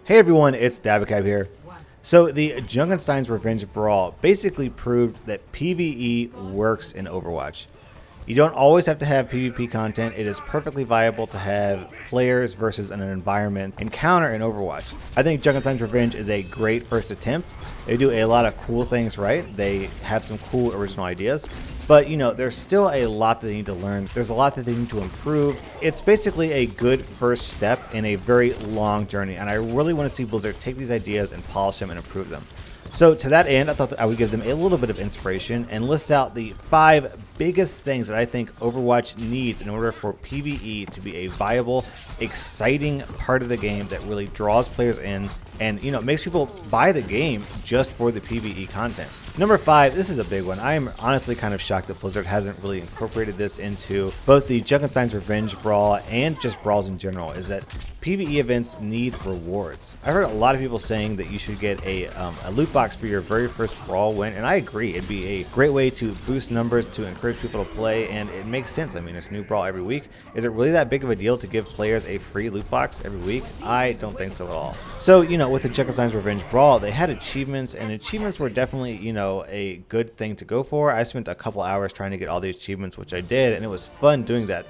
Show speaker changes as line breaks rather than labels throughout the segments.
Hey everyone, it's Dabicab here. So the Junkenstein's Revenge Brawl basically proved that PvE works in Overwatch. You don't always have to have PvP content. It is perfectly viable to have players versus an environment encounter in Overwatch. I think Junkenstein's Revenge is a great first attempt. They do a lot of cool things right. They have some cool original ideas. But, you know, there's still a lot that they need to learn. There's a lot that they need to improve. It's basically a good first step in a very long journey. And I really want to see Blizzard take these ideas and polish them and improve them. So to that end, I thought that I would give them a little bit of inspiration and list out the 5 biggest things that I think Overwatch needs in order for PvE to be a viable, exciting part of the game that really draws players in and, you know, makes people buy the game just for the PvE content. Number 5, this is a big one. I am honestly kind of shocked that Blizzard hasn't really incorporated this into both the Junkenstein's Revenge Brawl and just brawls in general, is that PvE events need rewards. I've heard a lot of people saying that you should get a loot box for your very first brawl win, and I agree. It'd be a great way to boost numbers, to encourage people to play, and it makes sense. I mean, it's a new brawl every week. Is it really that big of a deal to give players a free loot box every week? I don't think so at all. So, you know, with the Junkenstein's Revenge Brawl, they had achievements, and achievements were definitely, you know, a good thing to go for. I spent a couple hours trying to get all the achievements, which I did, and it was fun doing that.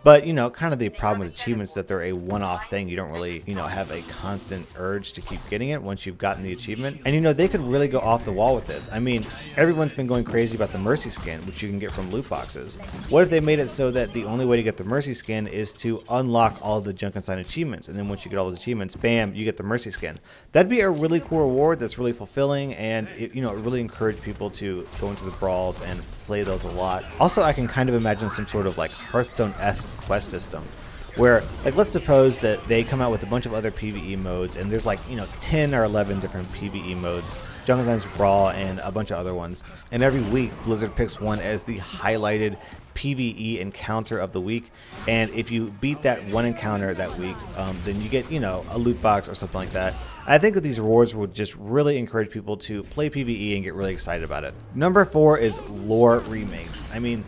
But, you know, kind of the problem with achievements is that they're a one-off thing. You don't really, you know, have a constant urge to keep getting it once you've gotten the achievement. And, you know, they could really go off the wall with this. I mean, everyone's been going crazy about the Mercy skin, which you can get from loot boxes. What if they made it so that the only way to get the Mercy skin is to unlock all of the Junkenstein achievements? And then once you get all those achievements, bam, you get the Mercy skin. That'd be a really cool reward that's really fulfilling, and, it, you know, it really encourage people to go into the brawls and play those a lot. Also, I can kind of imagine some sort of like Hearthstone-esque quest system where, like, let's suppose that they come out with a bunch of other PvE modes, and there's like, you know, 10 or 11 different PvE modes, Junkenstein's Brawl and a bunch of other ones, and every week Blizzard picks one as the highlighted PvE encounter of the week, and if you beat that one encounter that week, then you get, you know, a loot box or something like that. I think that these rewards would just really encourage people to play PvE and get really excited about it. Number 4 is lore remakes. I mean,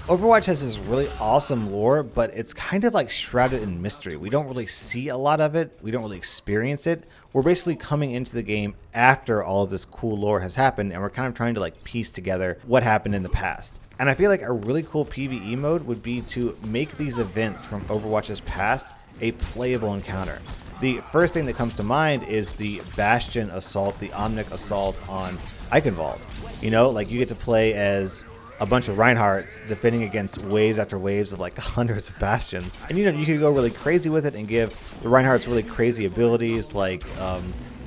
Overwatch has this really awesome lore, but it's kind of like shrouded in mystery. We don't really see a lot of it. We don't really experience it. We're basically coming into the game after all of this cool lore has happened, and we're kind of trying to like piece together what happened in the past. And I feel like a really cool PvE mode would be to make these events from Overwatch's past a playable encounter. The first thing that comes to mind is the Bastion Assault, the Omnic Assault on Eichenwald. You know, like you get to play as a bunch of Reinhardts defending against waves after waves of like hundreds of Bastions. And, you know, you could go really crazy with it and give the Reinhardts really crazy abilities like,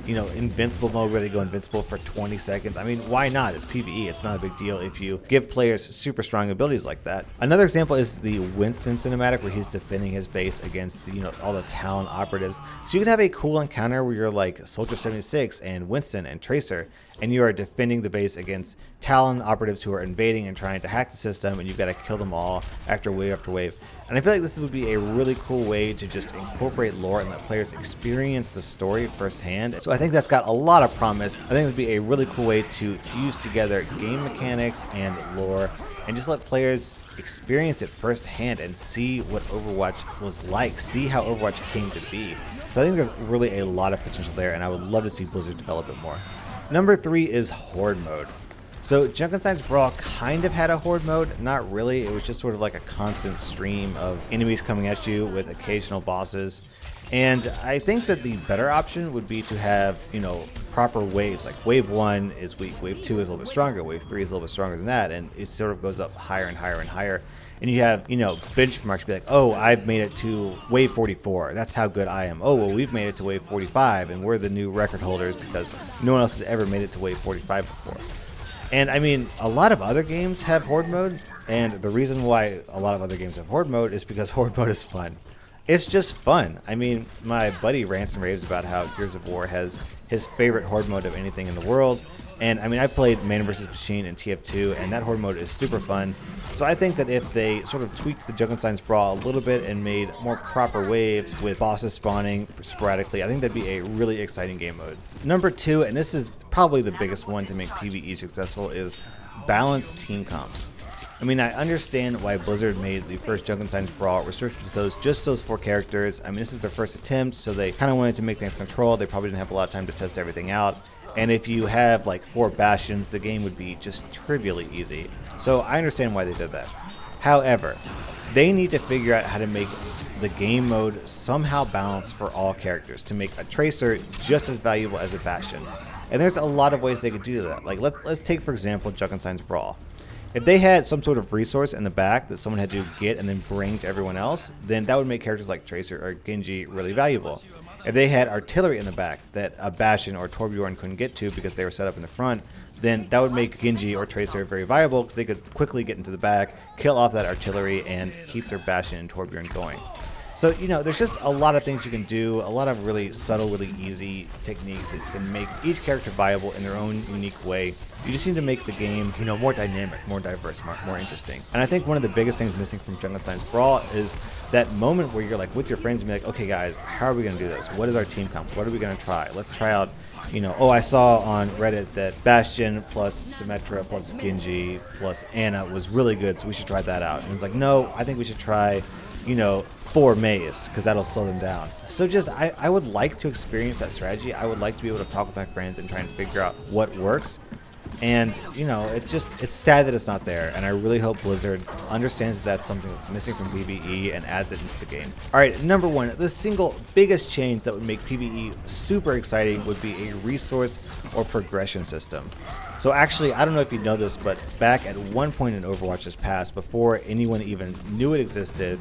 you know, invincible mode where they go invincible for 20 seconds. I mean, why not? It's PvE. It's not a big deal if you give players super strong abilities like that. Another example is the Winston cinematic where he's defending his base against, you know, all the Talon operatives. So you could have a cool encounter where you're like Soldier 76 and Winston and Tracer, and you are defending the base against Talon operatives who are invading and trying to hack the system, and you've got to kill them all after wave. And I feel like this would be a really cool way to just incorporate lore and let players experience the story firsthand. So I think that's got a lot of promise. I think it would be a really cool way to fuse together game mechanics and lore and just let players experience it firsthand and see what Overwatch was like, see how Overwatch came to be. So I think there's really a lot of potential there, and I would love to see Blizzard develop it more. Number 3 is Horde mode. So Junkenstein's Brawl kind of had a Horde mode, not really. It was just sort of like a constant stream of enemies coming at you with occasional bosses. And I think that the better option would be to have, you know, proper waves. Like wave 1 is weak, wave 2 is a little bit stronger, wave 3 is a little bit stronger than that, and it sort of goes up higher and higher and higher. And you have, you know, benchmarks be like, oh, I've made it to wave 44. That's how good I am. Oh, well, we've made it to wave 45, and we're the new record holders because no one else has ever made it to wave 45 before. And I mean, a lot of other games have Horde mode, and the reason why a lot of other games have Horde mode is because Horde mode is fun. It's just fun. I mean, my buddy rants and raves about how Gears of War has his favorite Horde mode of anything in the world. And I mean, I played Man vs. Machine and TF2, and that Horde mode is super fun. So I think that if they sort of tweaked the Junkenstein's Brawl a little bit and made more proper waves with bosses spawning sporadically, I think that'd be a really exciting game mode. Number 2, and this is probably the biggest one to make PvE successful, is balanced team comps. I mean, I understand why Blizzard made the first Junkenstein's Brawl restricted to just those 4 characters. I mean, this is their first attempt, so they kind of wanted to make things controlled. They probably didn't have a lot of time to test everything out. And if you have like 4 bastions, the game would be just trivially easy. So I understand why they did that. However, they need to figure out how to make the game mode somehow balanced for all characters to make a tracer just as valuable as a bastion. And there's a lot of ways they could do that. Like let's take for example Junkenstein's Brawl. If they had some sort of resource in the back that someone had to get and then bring to everyone else, then that would make characters like Tracer or Genji really valuable. If they had artillery in the back that a Bastion or Torbjorn couldn't get to because they were set up in the front, then that would make Genji or Tracer very viable because they could quickly get into the back, kill off that artillery, and keep their Bastion and Torbjorn going. So, you know, there's just a lot of things you can do, a lot of really subtle, really easy techniques that can make each character viable in their own unique way. You just need to make the game, you know, more dynamic, more diverse, more interesting. And I think one of the biggest things missing from Junkenstein's Brawl is that moment where you're like with your friends and be like, okay guys, how are we going to do this? What is our team comp? What are we going to try? Let's try out, you know, oh, I saw on Reddit that Bastion plus Symmetra plus Genji plus Ana was really good, so we should try that out. And it's like, no, I think we should try, you know, 4 Mays, because that'll slow them down. So just, I would like to experience that strategy. I would like to be able to talk with my friends and try and figure out what works. And, you know, it's sad that it's not there. And I really hope Blizzard understands that that's something that's missing from PvE and adds it into the game. All right, number 1, the single biggest change that would make PvE super exciting would be a resource or progression system. So actually, I don't know if you know this, but back at one point in Overwatch's past, before anyone even knew it existed,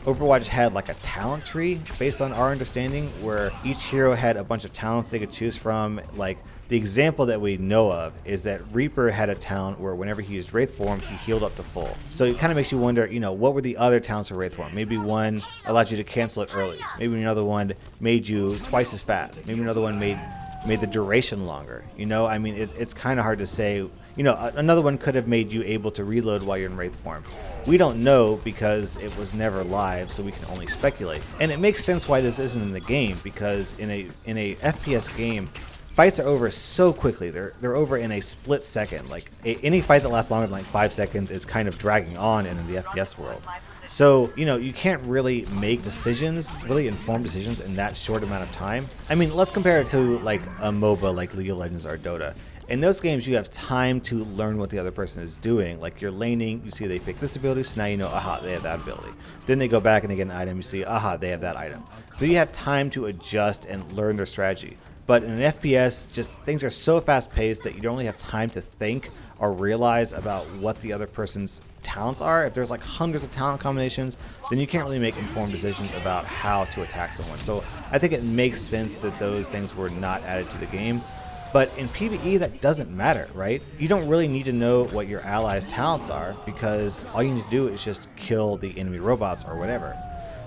Overwatch had like a talent tree based on our understanding where each hero had a bunch of talents they could choose from. Like the example that we know of is that Reaper had a talent where whenever he used Wraith form, he healed up to full. So it kind of makes you wonder, you know, what were the other talents for Wraith form? Maybe one allowed you to cancel it early. Maybe another one made you twice as fast. Maybe another one made the duration longer. You know, I mean, it's kind of hard to say. You know, another one could have made you able to reload while you're in Wraith form. We don't know because it was never live, so we can only speculate. And it makes sense why this isn't in the game, because in a FPS game, fights are over so quickly. They're over in a split second. Like any fight that lasts longer than like 5 seconds is kind of dragging on in the FPS world. So, you know, you can't really make decisions, really informed decisions in that short amount of time. I mean, let's compare it to like a MOBA like League of Legends or Dota. In those games, you have time to learn what the other person is doing. Like you're laning, you see they pick this ability, so now you know, aha, they have that ability. Then they go back and they get an item, you see, aha, they have that item. So you have time to adjust and learn their strategy. But in an FPS, just things are so fast paced that you don't really have time to think or realize about what the other person's talents are. If there's like hundreds of talent combinations, then you can't really make informed decisions about how to attack someone. So I think it makes sense that those things were not added to the game. But in PvE, that doesn't matter, right? You don't really need to know what your allies' talents are because all you need to do is just kill the enemy robots or whatever.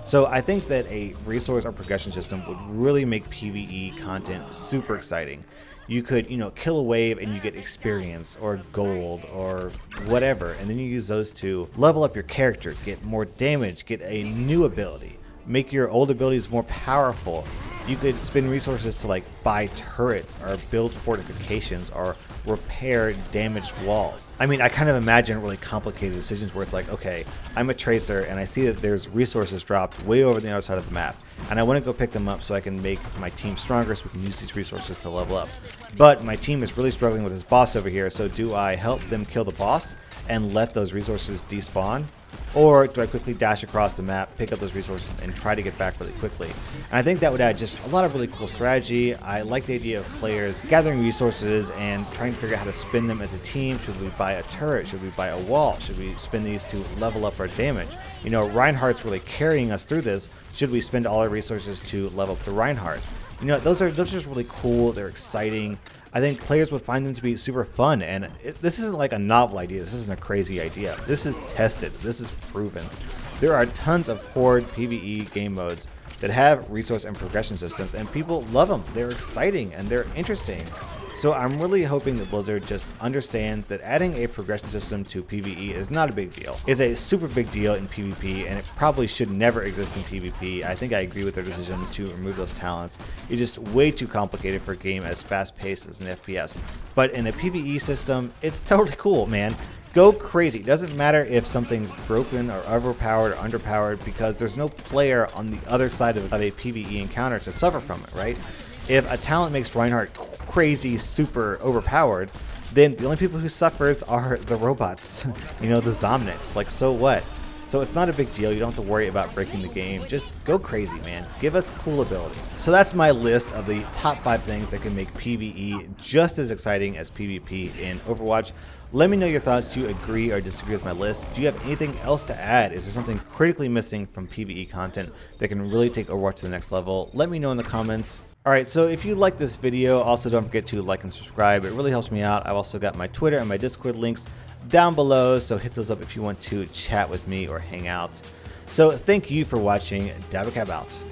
So I think that a resource or progression system would really make PvE content super exciting. You could, you know, kill a wave and you get experience or gold or whatever, and then you use those to level up your character, get more damage, get a new ability, make your old abilities more powerful. You could spend resources to like buy turrets or build fortifications or repair damaged walls. I mean, I kind of imagine really complicated decisions where it's like, okay, I'm a tracer and I see that there's resources dropped way over the other side of the map, and I want to go pick them up so I can make my team stronger so we can use these resources to level up. But my team is really struggling with this boss over here, so do I help them kill the boss and let those resources despawn? Or do I quickly dash across the map, pick up those resources, and try to get back really quickly? And I think that would add just a lot of really cool strategy. I like the idea of players gathering resources and trying to figure out how to spend them as a team. Should we buy a turret? Should we buy a wall? Should we spend these to level up our damage? You know, Reinhardt's really carrying us through this. Should we spend all our resources to level up the Reinhardt? You know, those are just really cool. They're exciting. I think players would find them to be super fun, and this isn't like a novel idea. This isn't a crazy idea. This is tested. This is proven. There are tons of Horde PvE game modes that have resource and progression systems, and people love them. They're exciting and they're interesting. So I'm really hoping that Blizzard just understands that adding a progression system to PvE is not a big deal. It's a super big deal in PvP, and it probably should never exist in PvP. I think I agree with their decision to remove those talents. It's just way too complicated for a game as fast-paced as an FPS. But in a PvE system, it's totally cool, man. Go crazy. It doesn't matter if something's broken or overpowered or underpowered, because there's no player on the other side of a PvE encounter to suffer from it, right? If a talent makes Reinhardt crazy, super overpowered, then the only people who suffers are the robots, you know, the Zomnics. Like, so what? So it's not a big deal. You don't have to worry about breaking the game. Just go crazy, man. Give us cool ability. So that's my list of the top 5 things that can make PvE just as exciting as PvP in Overwatch. Let me know your thoughts. Do you agree or disagree with my list? Do you have anything else to add? Is there something critically missing from PvE content that can really take Overwatch to the next level? Let me know in the comments. Alright, so if you like this video, also don't forget to like and subscribe. It really helps me out. I've also got my Twitter and my Discord links down below, so hit those up if you want to chat with me or hang out. So thank you for watching. Dabacab out.